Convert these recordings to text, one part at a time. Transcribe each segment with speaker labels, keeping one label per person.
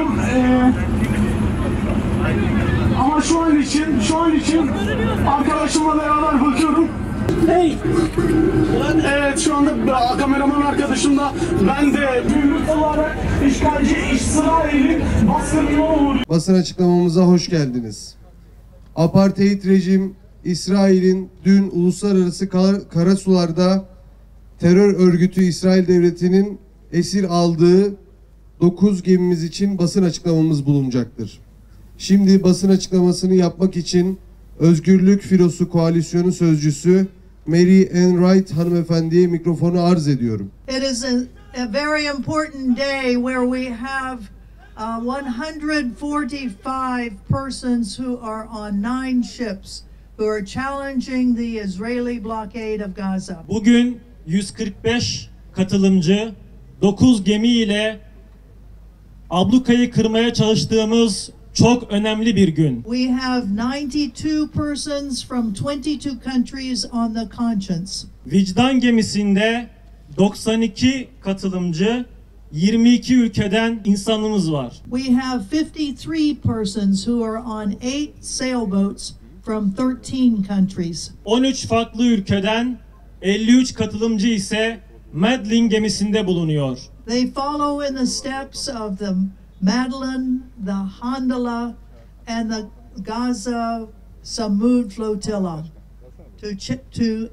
Speaker 1: bilmiyorum. Ama şu an için arkadaşımla beraber bakıyorum. Hey! Evet, şu anda kameraman arkadaşımla ben de büyük olarak işgalci İsrail'in baskınına uğruyor.
Speaker 2: Basın açıklamamıza hoş geldiniz. Apartheid rejim İsrail'in dün uluslararası karasularda terör örgütü İsrail Devleti'nin esir aldığı 9 gemimiz için basın açıklamamız bulunacaktır. Şimdi basın açıklamasını yapmak için Özgürlük Filosu Koalisyonu Sözcüsü Mary Ann Wright hanımefendiye mikrofonu arz ediyorum.
Speaker 3: It is a very important day where we have 145 persons who are on 9 ships who are challenging the Israeli blockade of Gaza.
Speaker 4: Bugün 145 katılımcı 9 gemiyle ablukayı kırmaya çalıştığımız çok önemli bir gün.
Speaker 3: We have 92 persons from 22 countries on the Conscience.
Speaker 4: Vicdan gemisinde 92 katılımcı 22 ülkeden insanımız var.
Speaker 3: We have 53 persons who are on 8 sailboats from 13 countries.
Speaker 4: 13 farklı ülkeden 53 katılımcı ise Medlin gemisinde bulunuyor.
Speaker 3: They follow in the steps of the Madeline, the Handala, and the Gaza Samud flotilla to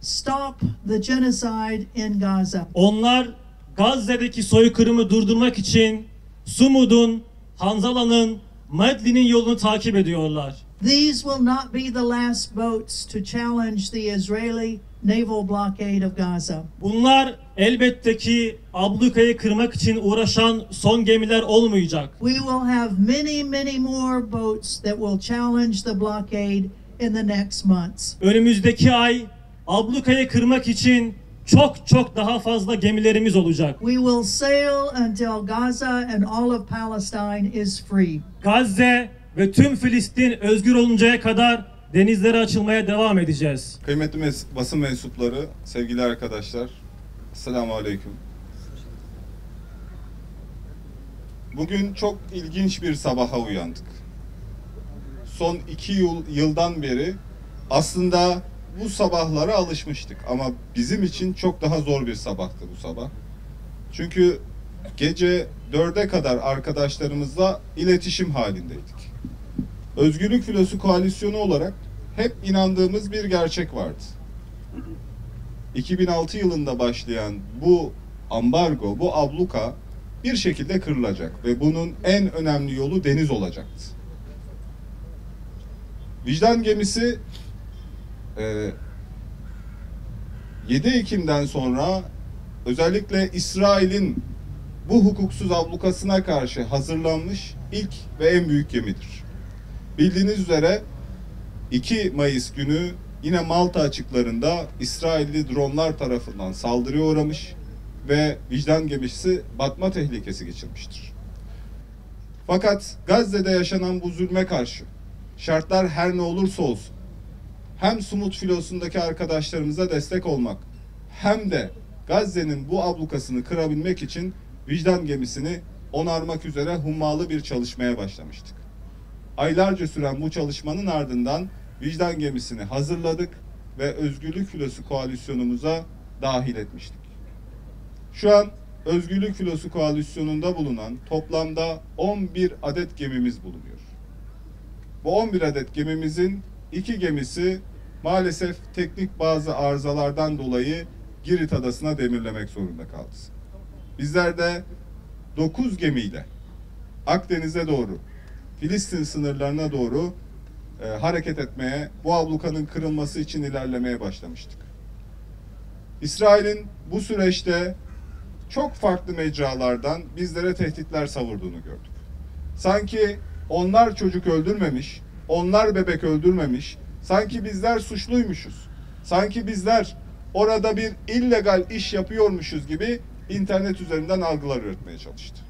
Speaker 3: stop the genocide in Gaza.
Speaker 4: Onlar Gazze'deki soykırımı durdurmak için Sumud'un, Hanzala'nın, Medlin'in yolunu takip ediyorlar.
Speaker 3: These will not be the last boats to challenge the Israeli naval blockade of Gaza.
Speaker 4: Bunlar elbette ki ablukayı kırmak için uğraşan son gemiler olmayacak.
Speaker 3: We will have many more boats that will challenge the blockade in the next months.
Speaker 4: Önümüzdeki ay ablukayı kırmak için çok daha fazla gemilerimiz olacak.
Speaker 3: We will sail until Gaza and all of Palestine is free.
Speaker 4: Gazze ve tüm Filistin özgür oluncaya kadar denizlere açılmaya devam edeceğiz.
Speaker 5: Kıymetli basın mensupları, sevgili arkadaşlar, Esselamu Aleyküm. Bugün çok ilginç bir sabaha uyandık. Son 2 yıldan beri aslında bu sabahlara alışmıştık ama bizim için çok daha zor bir sabahtı bu sabah. Çünkü gece 4'e kadar arkadaşlarımızla iletişim halindeydik. Özgürlük Filosu Koalisyonu olarak hep inandığımız bir gerçek vardı. 2006 yılında başlayan bu ambargo, bu abluka bir şekilde kırılacak ve bunun en önemli yolu deniz olacaktı. Vicdan gemisi 7 Ekim'den sonra özellikle İsrail'in bu hukuksuz ablukasına karşı hazırlanmış ilk ve en büyük gemidir. Bildiğiniz üzere 2 Mayıs günü yine Malta açıklarında İsrailli dronlar tarafından saldırıya uğramış ve vicdan gemisi batma tehlikesi geçirmiştir. Fakat Gazze'de yaşanan bu zulme karşı şartlar her ne olursa olsun hem Sumud filosundaki arkadaşlarımıza destek olmak hem de Gazze'nin bu ablukasını kırabilmek için vicdan gemisini onarmak üzere hummalı bir çalışmaya başlamıştık. Aylarca süren bu çalışmanın ardından vicdan gemisini hazırladık ve Özgürlük Filosu Koalisyonumuza dahil etmiştik. Şu an Özgürlük Filosu Koalisyonu'nda bulunan toplamda 11 adet gemimiz bulunuyor. Bu 11 adet gemimizin 2 gemisi maalesef teknik bazı arızalardan dolayı Girit Adası'na demirlemek zorunda kaldı. Bizler de 9 gemiyle Akdeniz'e doğru, Filistin sınırlarına doğru hareket etmeye, bu ablukanın kırılması için ilerlemeye başlamıştık. İsrail'in bu süreçte çok farklı mecralardan bizlere tehditler savurduğunu gördük. Sanki onlar çocuk öldürmemiş, onlar bebek öldürmemiş, sanki bizler suçluymuşuz, sanki bizler orada bir illegal iş yapıyormuşuz gibi internet üzerinden algılar üretmeye çalıştı.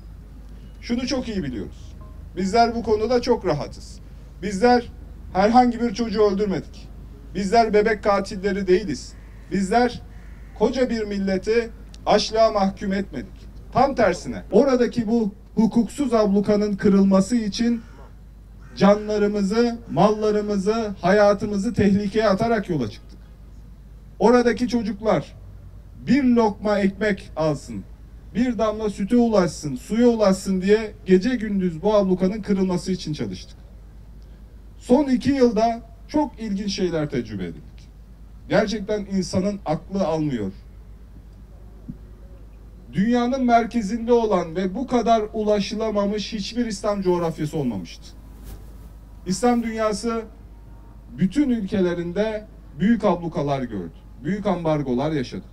Speaker 5: Şunu çok iyi biliyoruz. Bizler bu konuda çok rahatız. Bizler herhangi bir çocuğu öldürmedik. Bizler bebek katilleri değiliz. Bizler koca bir milleti açlığa mahkum etmedik. Tam tersine oradaki bu hukuksuz ablukanın kırılması için canlarımızı, mallarımızı, hayatımızı tehlikeye atarak yola çıktık. Oradaki çocuklar bir lokma ekmek alsın, bir damla süte ulaşsın, suya ulaşsın diye gece gündüz bu ablukanın kırılması için çalıştık. Son 2 yılda çok ilginç şeyler tecrübe ettik. Gerçekten insanın aklı almıyor. Dünyanın merkezinde olan ve bu kadar ulaşılamamış hiçbir İslam coğrafyası olmamıştı. İslam dünyası bütün ülkelerinde büyük ablukalar gördü. Büyük ambargolar yaşadı.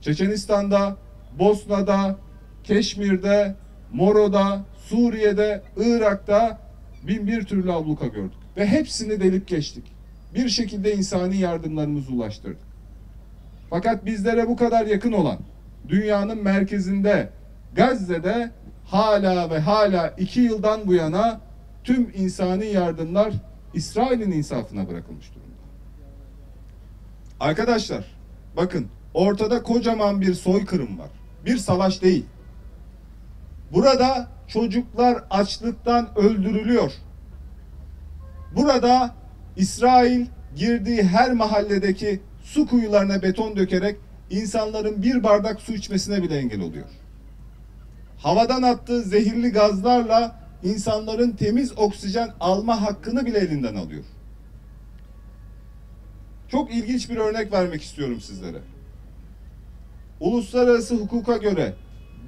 Speaker 5: Çeçenistan'da, Bosna'da, Keşmir'de, Moro'da, Suriye'de, Irak'ta bin bir türlü abluka gördük. Ve hepsini delip geçtik. Bir şekilde insani yardımlarımızı ulaştırdık. Fakat bizlere bu kadar yakın olan dünyanın merkezinde Gazze'de hala ve hala 2 yıldan bu yana tüm insani yardımlar İsrail'in insafına bırakılmış durumda. Arkadaşlar bakın, ortada kocaman bir soykırım var. Bir savaş değil. Burada çocuklar açlıktan öldürülüyor. Burada İsrail girdiği her mahalledeki su kuyularına beton dökerek insanların bir bardak su içmesine bile engel oluyor. Havadan attığı zehirli gazlarla insanların temiz oksijen alma hakkını bile elinden alıyor. Çok ilginç bir örnek vermek istiyorum sizlere. Uluslararası hukuka göre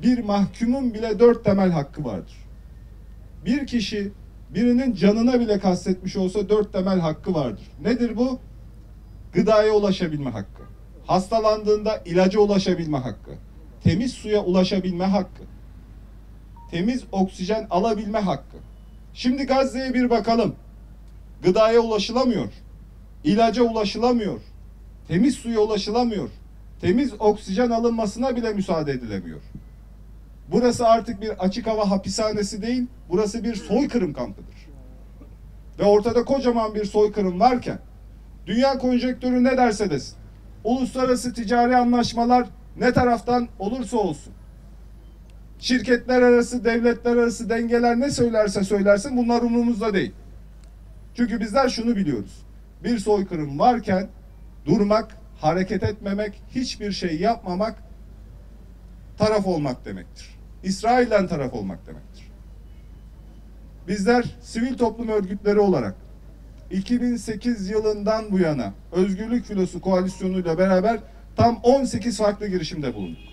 Speaker 5: bir mahkumun bile 4 temel hakkı vardır. Bir kişi birinin canına bile kastetmiş olsa 4 temel hakkı vardır. Nedir bu? Gıdaya ulaşabilme hakkı. Hastalandığında ilaca ulaşabilme hakkı. Temiz suya ulaşabilme hakkı. Temiz oksijen alabilme hakkı. Şimdi Gazze'ye bir bakalım. Gıdaya ulaşılamıyor. İlaca ulaşılamıyor. Temiz suya ulaşılamıyor. Temiz oksijen alınmasına bile müsaade edilemiyor. Burası artık bir açık hava hapishanesi değil, burası bir soykırım kampıdır. Ve ortada kocaman bir soykırım varken, dünya konjonktürü ne derse desin, uluslararası ticari anlaşmalar ne taraftan olursa olsun, şirketler arası, devletler arası dengeler ne söylerse söylersin, bunlar umurumuzda değil. Çünkü bizler şunu biliyoruz, bir soykırım varken durmak, hareket etmemek, hiçbir şey yapmamak taraf olmak demektir. İsrail'den taraf olmak demektir. Bizler sivil toplum örgütleri olarak 2008 yılından bu yana Özgürlük Filosu Koalisyonu'yla beraber tam 18 farklı girişimde bulunduk.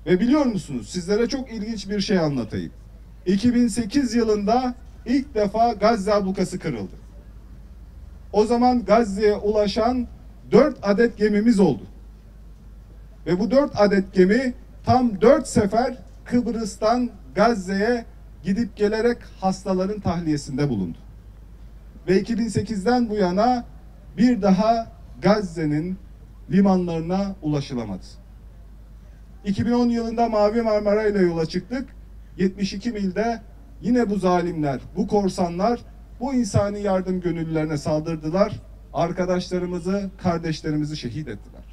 Speaker 5: Ve biliyor musunuz, sizlere çok ilginç bir şey anlatayım. 2008 yılında ilk defa Gazze ablukası kırıldı. O zaman Gazze'ye ulaşan 4 adet gemimiz oldu. Ve bu 4 adet gemi tam 4 sefer Kıbrıs'tan Gazze'ye gidip gelerek hastaların tahliyesinde bulundu. Ve 2008'den bu yana bir daha Gazze'nin limanlarına ulaşılamadı. 2010 yılında Mavi Marmara ile yola çıktık. 72 milde yine bu zalimler, bu korsanlar, bu insani yardım gönüllülerine saldırdılar. Arkadaşlarımızı, kardeşlerimizi şehit ettiler.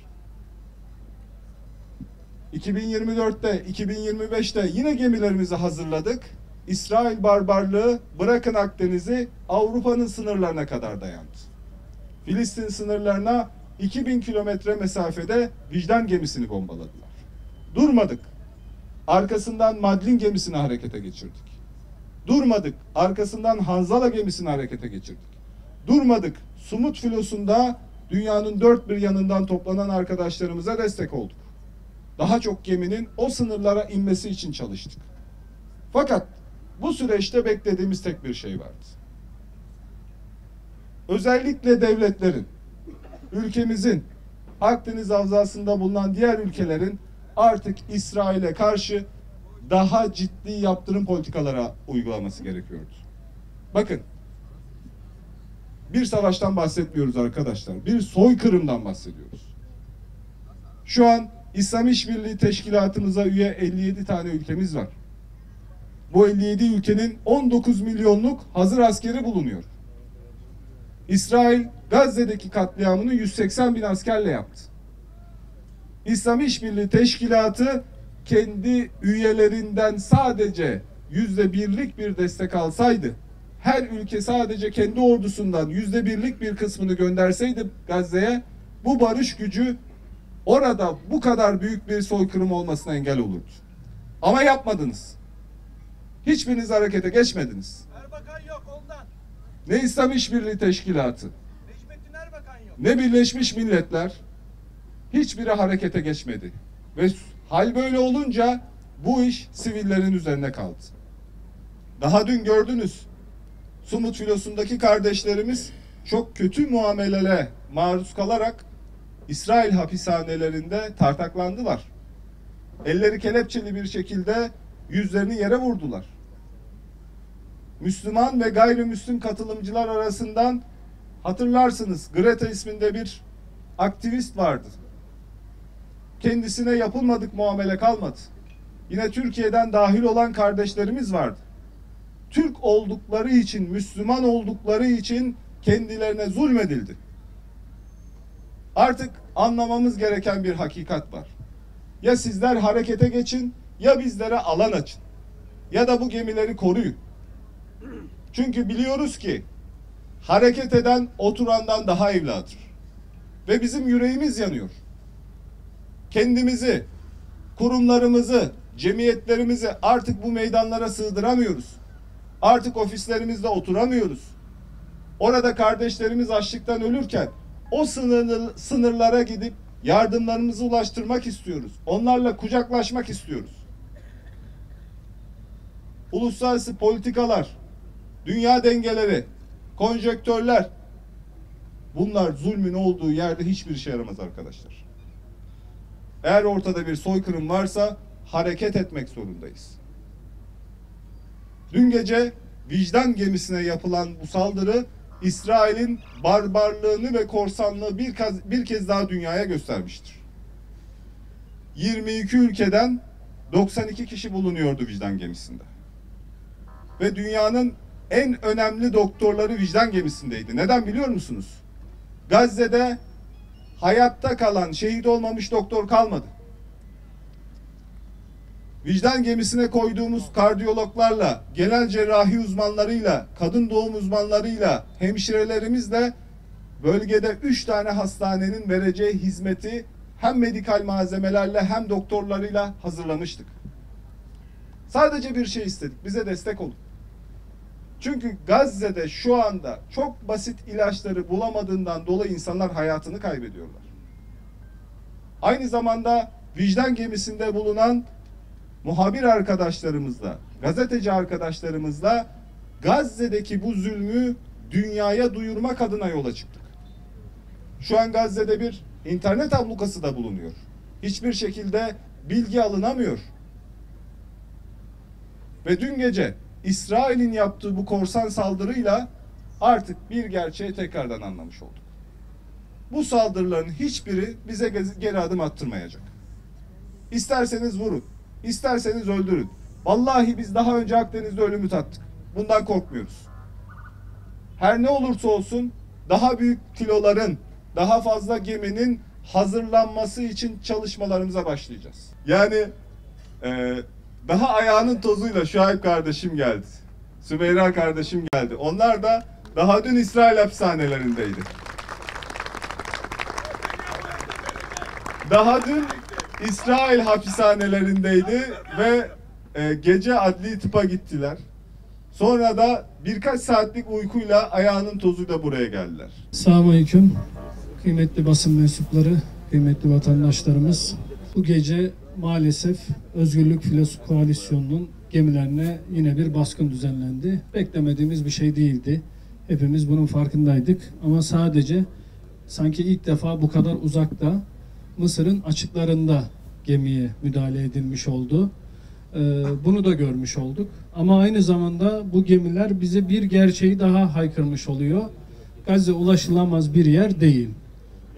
Speaker 5: 2024'te, 2025'te yine gemilerimizi hazırladık. İsrail barbarlığı bırakın Akdeniz'i, Avrupa'nın sınırlarına kadar dayandı. Filistin sınırlarına 2000 kilometre mesafede Vicdan gemisini bombaladılar. Durmadık. Arkasından Madlin gemisini harekete geçirdik. Durmadık. Arkasından Hanzala gemisini harekete geçirdik. Durmadık. Sumut filosunda dünyanın dört bir yanından toplanan arkadaşlarımıza destek olduk. Daha çok geminin o sınırlara inmesi için çalıştık. Fakat bu süreçte beklediğimiz tek bir şey vardı. Özellikle devletlerin, ülkemizin, Akdeniz havzasında bulunan diğer ülkelerin artık İsrail'e karşı daha ciddi yaptırım politikalara uygulaması gerekiyordu. Bakın, bir savaştan bahsetmiyoruz arkadaşlar. Bir soykırımdan bahsediyoruz. Şu an İslam İşbirliği Teşkilatımıza üye 57 tane ülkemiz var. Bu 57 ülkenin 19 milyonluk hazır askeri bulunuyor. İsrail Gazze'deki katliamını 180 bin askerle yaptı. İslam İşbirliği Teşkilatı kendi üyelerinden sadece %1'lik bir destek alsaydı, her ülke sadece kendi ordusundan %1'lik bir kısmını gönderseydi Gazze'ye, bu barış gücü orada bu kadar büyük bir soykırım olmasına engel olurdu. Ama yapmadınız. Hiçbiriniz harekete geçmediniz.
Speaker 6: Erbakan yok ondan.
Speaker 5: Ne İslam İşbirliği Teşkilatı,
Speaker 6: Necmettin Erbakan yok.
Speaker 5: ne Birleşmiş Milletler, hiçbiri harekete geçmedi. Ve hal böyle olunca bu iş sivillerin üzerine kaldı. Daha dün gördünüz, Sumut filosundaki kardeşlerimiz çok kötü muamelelere maruz kalarak İsrail hapishanelerinde tartaklandılar. Elleri kelepçeli bir şekilde yüzlerini yere vurdular. Müslüman ve gayrimüslim katılımcılar arasından hatırlarsınız, Greta isminde bir aktivist vardı. Kendisine yapılmadık muamele kalmadı. Yine Türkiye'den dahil olan kardeşlerimiz vardı. Türk oldukları için, Müslüman oldukları için kendilerine zulmedildi. Artık anlamamız gereken bir hakikat var. Ya sizler harekete geçin, ya bizlere alan açın. Ya da bu gemileri koruyun. Çünkü biliyoruz ki hareket eden oturandan daha evladır. Ve bizim yüreğimiz yanıyor. Kendimizi, kurumlarımızı, cemiyetlerimizi artık bu meydanlara sığdıramıyoruz. Artık ofislerimizde oturamıyoruz. Orada kardeşlerimiz açlıktan ölürken o sınırlara gidip yardımlarımızı ulaştırmak istiyoruz. Onlarla kucaklaşmak istiyoruz. Uluslararası politikalar, dünya dengeleri, konjonktörler, bunlar zulmün olduğu yerde hiçbir işe yaramaz arkadaşlar. Eğer ortada bir soykırım varsa hareket etmek zorundayız. Dün gece vicdan gemisine yapılan bu saldırı İsrail'in barbarlığını ve korsanlığı bir kez daha dünyaya göstermiştir. 22 ülkeden 92 kişi bulunuyordu vicdan gemisinde. Ve dünyanın en önemli doktorları vicdan gemisindeydi. Neden biliyor musunuz? Gazze'de hayatta kalan, şehit olmamış doktor kalmadı. Vicdan gemisine koyduğumuz kardiyologlarla, genel cerrahi uzmanlarıyla, kadın doğum uzmanlarıyla, hemşirelerimizle bölgede 3 tane hastanenin vereceği hizmeti hem medikal malzemelerle hem doktorlarıyla hazırlamıştık. Sadece bir şey istedik, bize destek olun. Çünkü Gazze'de şu anda çok basit ilaçları bulamadığından dolayı insanlar hayatını kaybediyorlar. Aynı zamanda vicdan gemisinde bulunan muhabir arkadaşlarımızla, gazeteci arkadaşlarımızla Gazze'deki bu zulmü dünyaya duyurmak adına yola çıktık. Şu an Gazze'de bir internet ablukası da bulunuyor. Hiçbir şekilde bilgi alınamıyor. Ve dün gece İsrail'in yaptığı bu korsan saldırıyla artık bir gerçeği tekrardan anlamış olduk. Bu saldırıların hiçbiri bize geri adım attırmayacak. İsterseniz vurun, isterseniz öldürün. Vallahi biz daha önce Akdeniz'de ölümü tattık. Bundan korkmuyoruz. Her ne olursa olsun daha büyük kiloların, daha fazla geminin hazırlanması için çalışmalarımıza başlayacağız. Yani daha ayağının tozuyla Şuayb kardeşim geldi. Sümeyra kardeşim geldi. Onlar da daha dün İsrail hapishanelerindeydi. Daha dün İsrail hapishanelerindeydi ve gece adli tıpa gittiler. Sonra da birkaç saatlik uykuyla ayağının tozuyla buraya geldiler.
Speaker 7: Selamünaleyküm. Kıymetli basın mensupları, kıymetli vatandaşlarımız. Bu gece maalesef Özgürlük Filosu Koalisyonu'nun gemilerine yine bir baskın düzenlendi. Beklemediğimiz bir şey değildi. Hepimiz bunun farkındaydık. Ama sadece sanki ilk defa bu kadar uzakta Mısır'ın açıklarında gemiye müdahale edilmiş oldu. Bunu da görmüş olduk. Ama aynı zamanda bu gemiler bize bir gerçeği daha haykırmış oluyor. Gazze ulaşılamaz bir yer değil.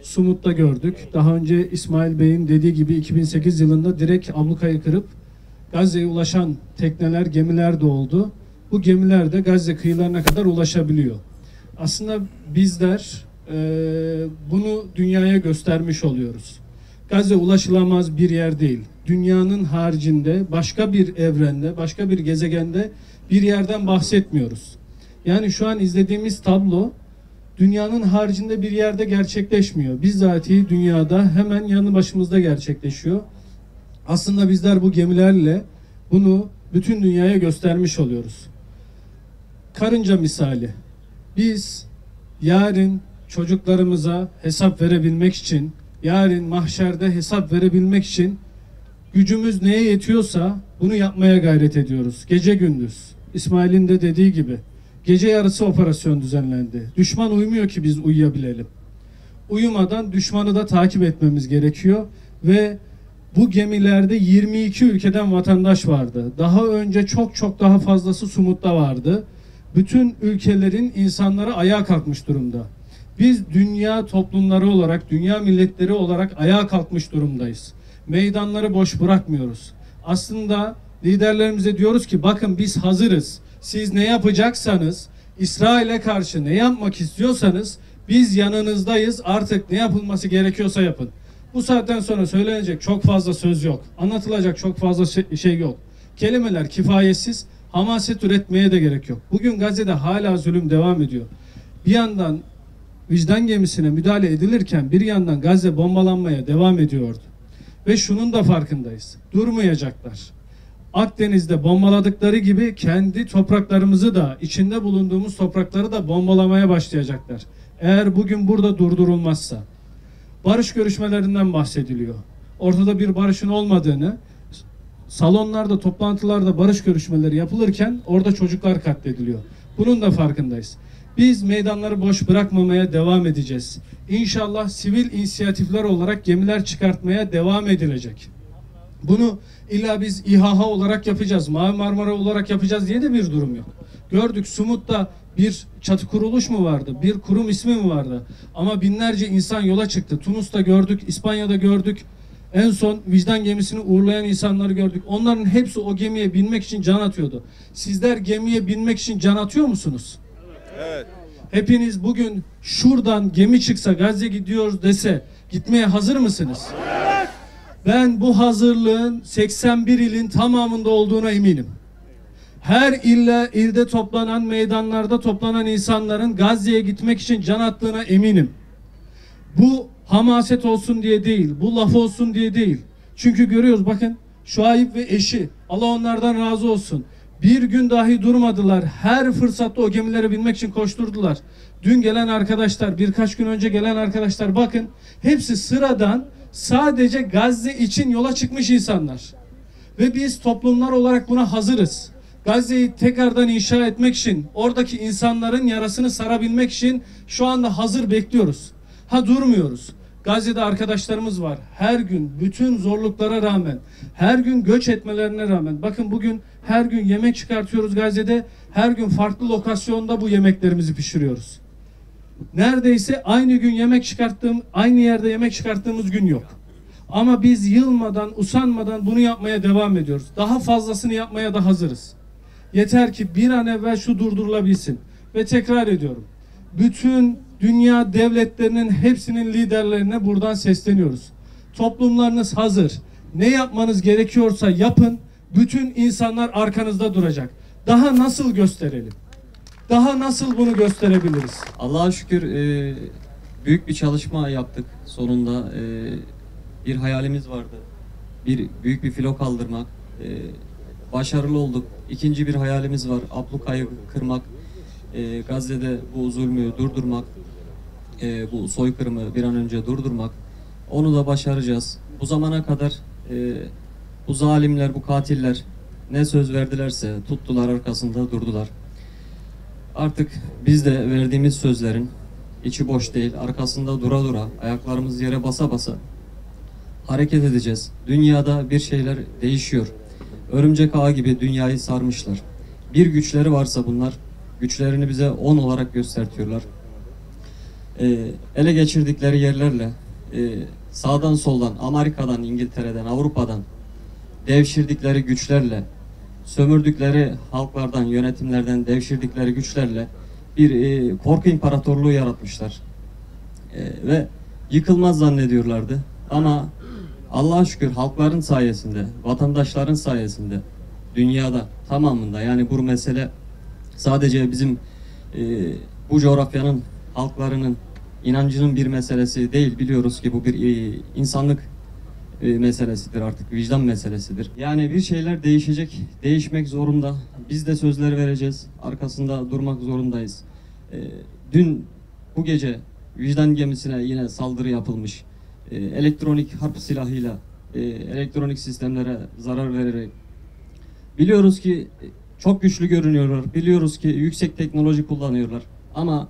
Speaker 7: Sumut'ta gördük. Daha önce İsmail Bey'in dediği gibi 2008 yılında direkt ablukayı kırıp Gazze'ye ulaşan tekneler, gemiler de oldu. Bu gemiler de Gazze kıyılarına kadar ulaşabiliyor. Aslında bizler bunu dünyaya göstermiş oluyoruz. Gazze ulaşılamaz bir yer değil. Dünyanın haricinde, başka bir evrende, başka bir gezegende bir yerden bahsetmiyoruz. Yani şu an izlediğimiz tablo dünyanın haricinde bir yerde gerçekleşmiyor. Bizzatihi dünyada hemen yanı başımızda gerçekleşiyor. Aslında bizler bu gemilerle bunu bütün dünyaya göstermiş oluyoruz. Karınca misali. Biz yarın çocuklarımıza hesap verebilmek için, yarın mahşerde hesap verebilmek için gücümüz neye yetiyorsa bunu yapmaya gayret ediyoruz. Gece gündüz. İsmail'in de dediği gibi gece yarısı operasyon düzenlendi. Düşman uyumuyor ki biz uyuyabilelim. Uyumadan düşmanı da takip etmemiz gerekiyor ve bu gemilerde 22 ülkeden vatandaş vardı. Daha önce çok daha fazlası Sumut'ta vardı. Bütün ülkelerin insanları ayağa kalkmış durumda. Biz dünya toplumları olarak, dünya milletleri olarak ayağa kalkmış durumdayız. Meydanları boş bırakmıyoruz. Aslında liderlerimize diyoruz ki bakın biz hazırız. Siz ne yapacaksanız, İsrail'e karşı ne yapmak istiyorsanız biz yanınızdayız. Artık ne yapılması gerekiyorsa yapın. Bu saatten sonra söylenecek çok fazla söz yok. Anlatılacak çok fazla şey yok. Kelimeler kifayetsiz, hamaset üretmeye de gerek yok. Bugün Gazze'de hala zulüm devam ediyor. Bir yandan vicdan gemisine müdahale edilirken bir yandan Gazze bombalanmaya devam ediyordu. Ve şunun da farkındayız. Durmayacaklar. Akdeniz'de bombaladıkları gibi kendi topraklarımızı da, içinde bulunduğumuz toprakları da bombalamaya başlayacaklar. Eğer bugün burada durdurulmazsa. Barış görüşmelerinden bahsediliyor. Ortada bir barışın olmadığını, salonlarda, toplantılarda barış görüşmeleri yapılırken orada çocuklar katlediliyor. Bunun da farkındayız. Biz meydanları boş bırakmamaya devam edeceğiz. İnşallah sivil inisiyatifler olarak gemiler çıkartmaya devam edilecek. Bunu illa biz İHA olarak yapacağız, Mavi Marmara olarak yapacağız diye de bir durum yok. Gördük Sumut'ta bir çatı kuruluş mu vardı, bir kurum ismi mi vardı? Ama binlerce insan yola çıktı. Tunus'ta gördük, İspanya'da gördük. En son vicdan gemisini uğurlayan insanları gördük. Onların hepsi o gemiye binmek için can atıyordu. Sizler gemiye binmek için can atıyor musunuz?
Speaker 5: Evet.
Speaker 7: Hepiniz bugün şuradan gemi çıksa Gazze gidiyoruz dese gitmeye hazır mısınız? Evet. Ben bu hazırlığın 81 ilin tamamında olduğuna eminim. Her ilde toplanan, meydanlarda toplanan insanların Gazze'ye gitmek için can attığına eminim. Bu hamaset olsun diye değil, bu laf olsun diye değil. Çünkü görüyoruz bakın Şuayb ve eşi, Allah onlardan razı olsun. Bir gün dahi durmadılar. Her fırsatta o gemilere binmek için koşturdular. Dün gelen arkadaşlar, birkaç gün önce gelen arkadaşlar bakın hepsi sıradan sadece Gazze için yola çıkmış insanlar. Ve biz toplumlar olarak buna hazırız. Gazze'yi tekrardan inşa etmek için, oradaki insanların yarasını sarabilmek için şu anda hazır bekliyoruz. Durmuyoruz. Gazze'de arkadaşlarımız var. Her gün bütün zorluklara rağmen, her gün göç etmelerine rağmen. Bakın bugün her gün yemek çıkartıyoruz Gazze'de. Her gün farklı lokasyonda bu yemeklerimizi pişiriyoruz. Neredeyse aynı gün aynı yerde yemek çıkarttığımız gün yok. Ama biz yılmadan, usanmadan bunu yapmaya devam ediyoruz. Daha fazlasını yapmaya da hazırız. Yeter ki bir an evvel şu durdurulabilsin. Ve tekrar ediyorum. Bütün dünya devletlerinin hepsinin liderlerine buradan sesleniyoruz. Toplumlarınız hazır. Ne yapmanız gerekiyorsa yapın. Bütün insanlar arkanızda duracak. Daha nasıl gösterelim? Daha nasıl bunu gösterebiliriz?
Speaker 8: Allah'a şükür büyük bir çalışma yaptık sonunda. Bir hayalimiz vardı. Büyük bir filo kaldırmak. Başarılı olduk. İkinci bir hayalimiz var. Ablukayı kırmak. Gazze'de bu zulmü durdurmak. Bu soykırımı bir an önce durdurmak. Onu da başaracağız. Bu zamana kadar bu zalimler, bu katiller ne söz verdilerse tuttular, arkasında durdular. Artık biz de verdiğimiz sözlerin içi boş değil, arkasında dura dura, ayaklarımız yere basa basa hareket edeceğiz. Dünyada bir şeyler değişiyor. Örümcek ağı gibi dünyayı sarmışlar. Bir güçleri varsa bunlar, güçlerini bize 10 olarak göstertiyorlar. Ele geçirdikleri yerlerle, sağdan soldan, Amerika'dan, İngiltere'den, Avrupa'dan devşirdikleri güçlerle, sömürdükleri halklardan, yönetimlerden devşirdikleri güçlerle bir korku imparatorluğu yaratmışlar. Ve yıkılmaz zannediyorlardı. Ama Allah'a şükür halkların sayesinde, vatandaşların sayesinde, dünyada tamamında, yani bu mesele sadece bizim bu coğrafyanın halklarının inancının bir meselesi değil. Biliyoruz ki bu bir insanlık meselesidir, artık vicdan meselesidir. Yani bir şeyler değişecek, değişmek zorunda. Biz de sözler vereceğiz, arkasında durmak zorundayız. Dün bu gece vicdan gemisine yine saldırı yapılmış. Elektronik harp silahıyla elektronik sistemlere zarar vererek. Biliyoruz ki çok güçlü görünüyorlar. Biliyoruz ki yüksek teknoloji kullanıyorlar. Ama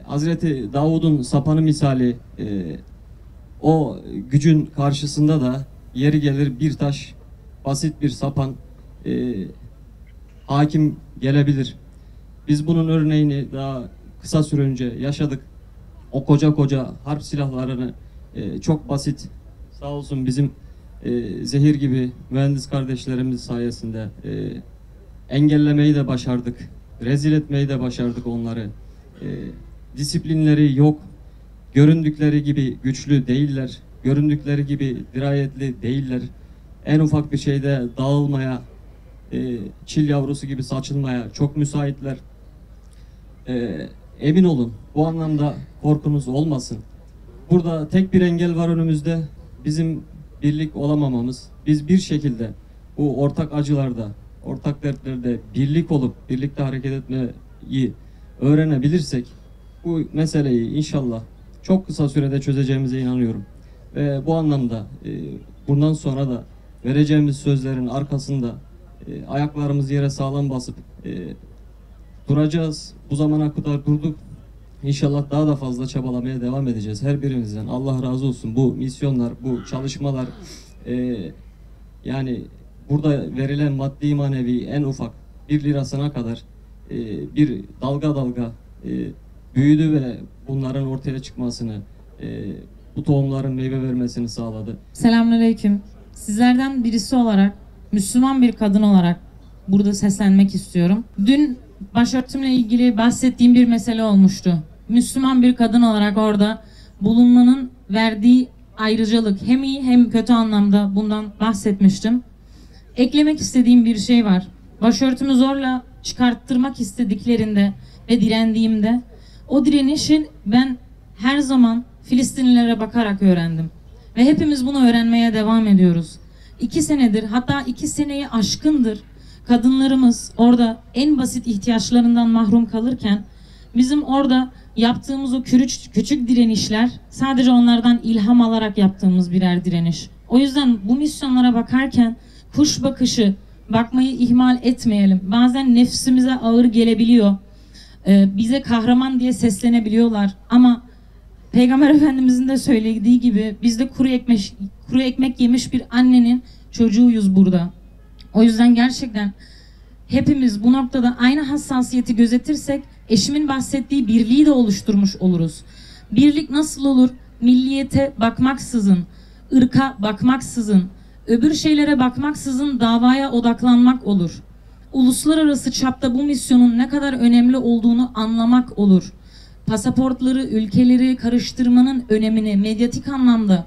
Speaker 8: Hazreti Davud'un sapanı misali o gücün karşısında da yeri gelir bir taş, basit bir sapan hakim gelebilir. Biz bunun örneğini daha kısa süre önce yaşadık. O koca koca harp silahlarını çok basit, sağ olsun bizim zehir gibi mühendis kardeşlerimiz sayesinde engellemeyi de başardık. Rezil etmeyi de başardık onları. Disiplinleri yok. Göründükleri gibi güçlü değiller. Göründükleri gibi dirayetli değiller. En ufak bir şeyde dağılmaya, çil yavrusu gibi saçılmaya çok müsaitler. Emin olun, bu anlamda korkunuz olmasın. Burada tek bir engel var önümüzde. Bizim birlik olamamamız. Biz bir şekilde bu ortak acılarda, ortak dertlerde birlik olup birlikte hareket etmeyi öğrenebilirsek bu meseleyi inşallah çok kısa sürede çözeceğimize inanıyorum. Ve bu anlamda bundan sonra da vereceğimiz sözlerin arkasında ayaklarımız yere sağlam basıp duracağız. Bu zamana kadar durduk. İnşallah daha da fazla çabalamaya devam edeceğiz. Her birimizden Allah razı olsun. Bu misyonlar, bu çalışmalar yani burada verilen maddi manevi en ufak 1 lirasına kadar bir dalga dalga büyüdü ve bunların ortaya çıkmasını, bu tohumların meyve vermesini sağladı.
Speaker 9: Selamünaleyküm. Sizlerden birisi olarak, Müslüman bir kadın olarak burada seslenmek istiyorum. Dün başörtümle ilgili bahsettiğim bir mesele olmuştu. Müslüman bir kadın olarak orada bulunmanın verdiği ayrıcalık hem iyi hem kötü anlamda bundan bahsetmiştim. Eklemek istediğim bir şey var. Başörtümü zorla çıkarttırmak istediklerinde ve direndiğimde o direnişin ben her zaman Filistinlilere bakarak öğrendim. Ve hepimiz bunu öğrenmeye devam ediyoruz. 2 senedir, hatta 2 seneyi aşkındır kadınlarımız orada en basit ihtiyaçlarından mahrum kalırken bizim orada yaptığımız o küçük direnişler sadece onlardan ilham alarak yaptığımız birer direniş. O yüzden bu misyonlara bakarken kuş bakışı bakmayı ihmal etmeyelim. Bazen nefsimize ağır gelebiliyor. Bize kahraman diye seslenebiliyorlar ama Peygamber Efendimizin de söylediği gibi biz de kuru ekmek yemiş bir annenin çocuğuyuz burada. O yüzden gerçekten hepimiz bu noktada aynı hassasiyeti gözetirsek eşimin bahsettiği birliği de oluşturmuş oluruz. Birlik nasıl olur? Milliyete bakmaksızın, ırka bakmaksızın, öbür şeylere bakmaksızın davaya odaklanmak olur. Uluslararası çapta bu misyonun ne kadar önemli olduğunu anlamak olur. Pasaportları, ülkeleri karıştırmanın önemini medyatik anlamda,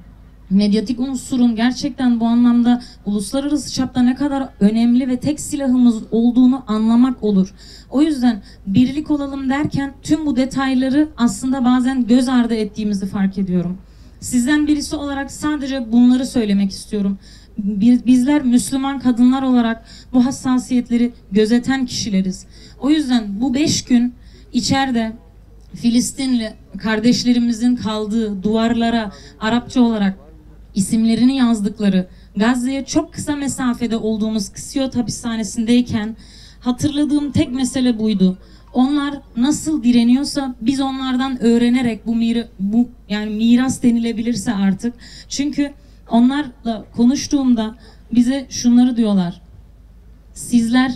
Speaker 9: medyatik unsurun gerçekten bu anlamda uluslararası çapta ne kadar önemli ve tek silahımız olduğunu anlamak olur. O yüzden birlik olalım derken tüm bu detayları aslında bazen göz ardı ettiğimizi fark ediyorum. Sizden birisi olarak sadece bunları söylemek istiyorum. Bizler Müslüman kadınlar olarak bu hassasiyetleri gözeten kişileriz. O yüzden bu 5 gün içeride Filistinli kardeşlerimizin kaldığı duvarlara Arapça olarak isimlerini yazdıkları, Gazze'ye çok kısa mesafede olduğumuz Kısiyot hapishanesindeyken hatırladığım tek mesele buydu. Onlar nasıl direniyorsa biz onlardan öğrenerek bu yani miras denilebilirse artık. Çünkü onlarla konuştuğumda bize şunları diyorlar. Sizler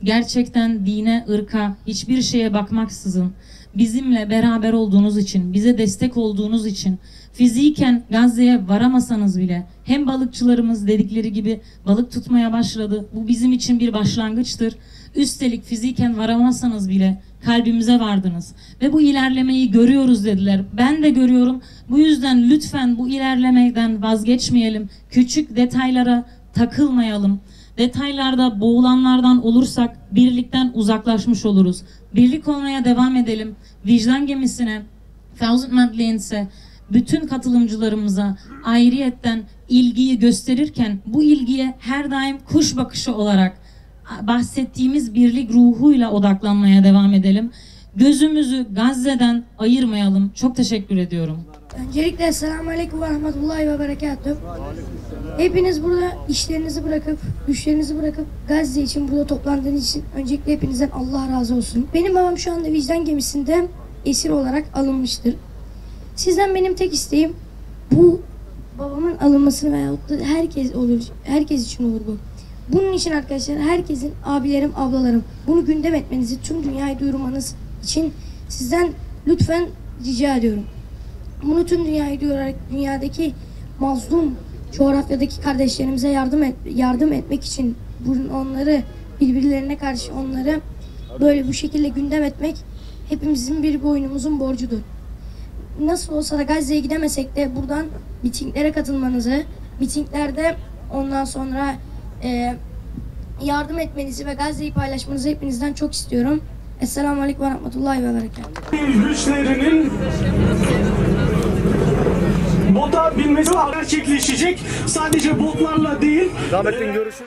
Speaker 9: gerçekten dine, ırka, hiçbir şeye bakmaksızın bizimle beraber olduğunuz için, bize destek olduğunuz için, fiziken Gazze'ye varamasanız bile hem balıkçılarımız dedikleri gibi balık tutmaya başladı. Bu bizim için bir başlangıçtır. Üstelik fiziken varamazsanız bile kalbimize vardınız. Ve bu ilerlemeyi görüyoruz dediler. Ben de görüyorum. Bu yüzden lütfen bu ilerlemeden vazgeçmeyelim. Küçük detaylara takılmayalım. Detaylarda boğulanlardan olursak birlikten uzaklaşmış oluruz. Birlik olmaya devam edelim. Vicdan gemisine, Thousand Madelines'e, bütün katılımcılarımıza ayrıyetten ilgiyi gösterirken bu ilgiye her daim kuş bakışı olarak bahsettiğimiz birlik ruhuyla odaklanmaya devam edelim. Gözümüzü Gazze'den ayırmayalım. Çok teşekkür ediyorum.
Speaker 10: Öncelikle Esselamu Aleyküm ve Rahmetullahi ve Berekatuhu. Hepiniz burada işlerinizi bırakıp, güçlerinizi bırakıp Gazze için burada toplandığınız için öncelikle hepinizden Allah razı olsun. Benim babam şu anda vicdan gemisinde esir olarak alınmıştır. Sizden benim tek isteğim bu babamın alınmasını veyahut da herkes için olur bu. Bunun için arkadaşlar herkesin, abilerim, ablalarım bunu gündem etmenizi, tüm dünyayı duyurmanız için sizden lütfen rica ediyorum. Bunu tüm dünyayı duyurarak dünyadaki mazlum coğrafyadaki kardeşlerimize yardım etmek için onları birbirlerine karşı onları böyle bu şekilde gündem etmek hepimizin bir boynumuzun borcudur. Nasıl olsa da Gazze'ye gidemesek de buradan mitinglere katılmanızı, mitinglerde ondan sonra yardım etmenizi ve Gazze'yi paylaşmanızı hepinizden çok istiyorum. Esselamu Aleyküm ve Rahmetullahi ve Berekatuhu.
Speaker 1: Güçlerinin bota binmesi gerçekleşecek. Sadece botlarla değil.
Speaker 6: Rahmetli'nin görüşü.